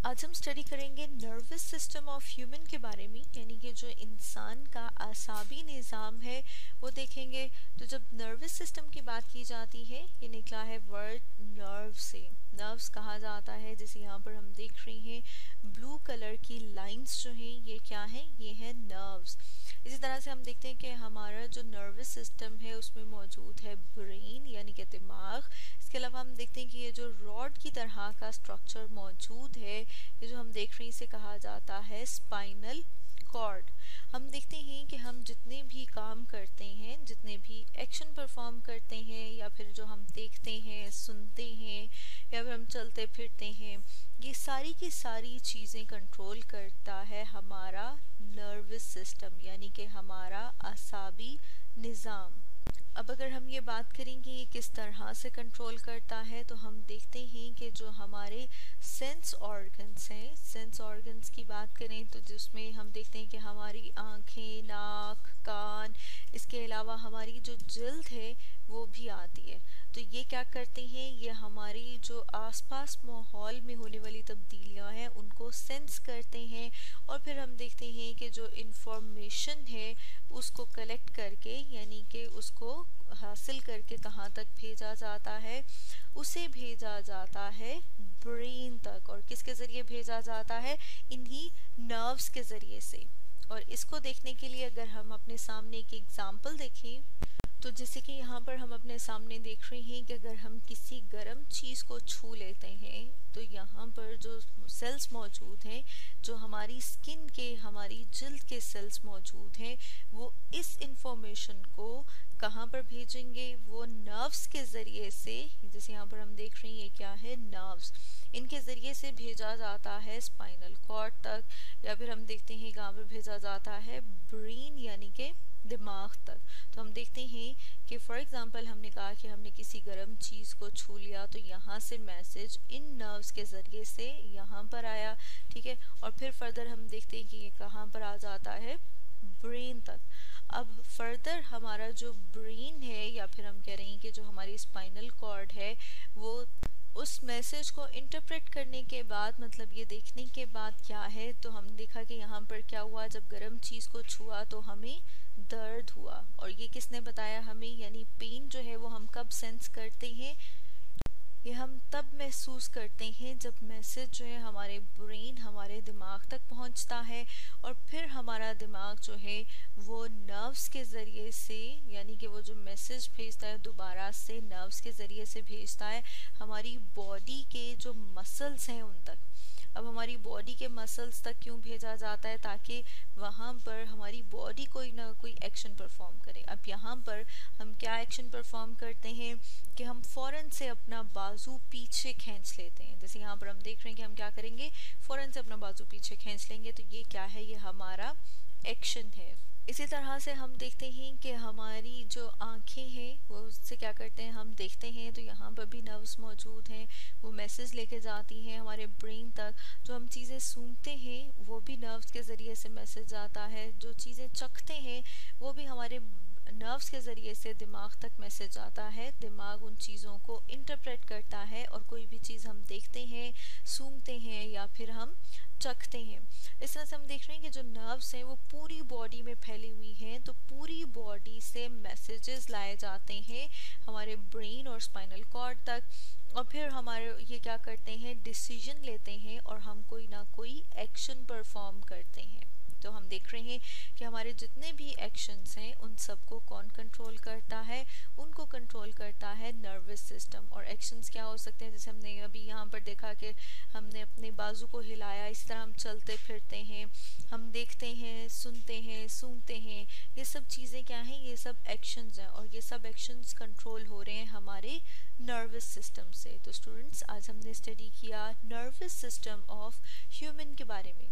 आज हम स्टडी करेंगे नर्वस सिस्टम ऑफ ह्यूमन के बारे में, यानी कि जो इंसान का आसाबी निज़ाम है वो देखेंगे। तो जब नर्वस सिस्टम की बात की जाती है, ये निकला है वर्ड नर्व से। नर्व्स कहा जाता है, जैसे यहाँ पर हम देख रहे हैं ब्लू कलर की लाइंस जो हैं ये क्या है, ये है नर्व्स। इसी तरह से हम देखते हैं कि हमारा जो नर्वस सिस्टम है उसमें मौजूद है ब्रेन यानी कि दिमाग। इसके अलावा हम देखते हैं कि ये जो रॉड की तरह का स्ट्रक्चर मौजूद है, ये जो हम देख रहे हैं इसे कहा जाता है स्पाइनल कॉर्ड। हम देखते हैं कि हम जितने भी काम करते हैं, जितने भी एक्शन परफॉर्म करते हैं, या फिर जो हम देखते हैं, सुनते हैं, या फिर हम चलते फिरते हैं, ये सारी की सारी चीज़ें कंट्रोल करता है हमारा नर्वस सिस्टम यानी कि हमारा आसाबी निज़ाम। अब अगर हम ये बात करें कि ये किस तरह से कंट्रोल करता है, तो हम देखते हैं कि जो हमारे सेंस ऑर्गन्स हैं, सेंस ऑर्गन्स की बात करें तो जिसमें हम देखते हैं कि हमारी आँखें, नाक, कान, इसके अलावा हमारी जो जिल्द है वो भी आती है। तो ये क्या करते हैं, ये हमारी जो आसपास माहौल में होने वाली तब्दीलियां हैं उनको सेंस करते हैं, और फिर हम देखते हैं कि जो इंफॉर्मेशन है उसको कलेक्ट करके यानी कि उसको हासिल करके कहाँ तक भेजा जाता है, उसे भेजा जाता है ब्रेन तक। और किसके ज़रिए भेजा जाता है, इन्हीं नर्व्स के ज़रिए से। और इसको देखने के लिए अगर हम अपने सामने एक एग्जाम्पल देखें, तो जैसे कि यहाँ पर हम अपने सामने देख रहे हैं कि अगर हम किसी गर्म चीज़ को छू लेते हैं तो यहाँ पर जो सेल्स मौजूद हैं, जो हमारी स्किन के, हमारी जिल्द के सेल्स मौजूद हैं, वो इस इंफॉर्मेशन को कहाँ पर भेजेंगे, वो नर्व्स के ज़रिए से। जैसे यहाँ पर हम देख रहे हैं ये क्या है, नर्व्स, इनके ज़रिए से भेजा जाता है स्पाइनल कॉर्ड तक, या फिर हम देखते हैं कहाँ पर भेजा जाता है, ब्रेन यानी कि दिमाग तक। तो हम देखते हैं कि फॉर एग्जांपल हमने कहा कि हमने किसी गर्म चीज़ को छू लिया, तो यहाँ से मैसेज इन नर्व्स के ज़रिए से यहाँ पर आया, ठीक है। और फिर फर्दर हम देखते हैं कि ये कहाँ पर आ जाता है, ब्रेन तक। अब फर्दर हमारा जो ब्रेन है, या फिर हम कह रहे हैं कि जो हमारी स्पाइनल कॉर्ड है, वो उस मैसेज को इंटरप्रेट करने के बाद, मतलब ये देखने के बाद क्या है, तो हम देखा कि यहाँ पर क्या हुआ, जब गर्म चीज़ को छुआ तो हमें दर्द हुआ। और ये किसने बताया हमें, यानी पेन जो है वो हम कब सेंस करते हैं, ये हम तब महसूस करते हैं जब मैसेज जो है हमारे ब्रेन, हमारे दिमाग तक पहुंचता है, और फिर हमारा दिमाग जो है वो नर्व्स के ज़रिए से, यानी कि वो जो मैसेज भेजता है दोबारा से नर्व्स के ज़रिए से भेजता है हमारी बॉडी के जो मसल्स हैं उन तक। अब हमारी बॉडी के मसल्स तक क्यों भेजा जाता है, ताकि वहाँ पर हमारी बॉडी कोई ना कोई एक्शन परफॉर्म करे। अब यहाँ पर हम क्या एक्शन परफॉर्म करते हैं कि हम फ़ौरन से अपना बाजू पीछे खींच लेते हैं। जैसे यहाँ पर हम देख रहे हैं कि हम क्या करेंगे, फ़ौरन से अपना बाजू पीछे खींच लेंगे, तो ये क्या है, ये हमारा एक्शन है। इसी तरह से हम देखते हैं कि हमारी जो आँखें हैं वो उससे क्या करते हैं, हम देखते हैं तो यहाँ पर भी नर्व्स मौजूद हैं, वो मैसेज लेके जाती हैं हमारे ब्रेन तक। जो हम चीज़ें सूंघते हैं वो भी नर्व्स के ज़रिए से मैसेज जाता है, जो चीज़ें चखते हैं वो भी हमारे नर्व्स के ज़रिए से दिमाग तक मैसेज आता है। दिमाग उन चीज़ों को इंटरप्रेट करता है, और कोई भी चीज़ हम देखते हैं, सूंघते हैं या फिर हम चखते हैं। इस तरह से हम देख रहे हैं कि जो नर्व्स हैं वो पूरी बॉडी में फैली हुई हैं, तो पूरी बॉडी से मैसेजेस लाए जाते हैं हमारे ब्रेन और स्पाइनल कॉर्ड तक, और फिर हमारे ये क्या करते हैं, डिसीजन लेते हैं, और हम कोई ना कोई एक्शन परफॉर्म करते हैं। तो हम देख रहे हैं कि हमारे जितने भी एक्शंस हैं उन सबको कौन कंट्रोल करता है, उनको कंट्रोल करता है नर्वस सिस्टम। और एक्शंस क्या हो सकते हैं, जैसे हमने अभी यहाँ पर देखा कि हमने अपने बाजू को हिलाया, इस तरह हम चलते फिरते हैं, हम देखते हैं, सुनते हैं, सूंघते हैं, ये सब चीज़ें क्या हैं, ये सब एक्शंस हैं, और ये सब एक्शंस कंट्रोल हो रहे हैं हमारे नर्वस सिस्टम से। तो स्टूडेंट्स, आज हमने स्टडी किया नर्वस सिस्टम ऑफ ह्यूमन के बारे में।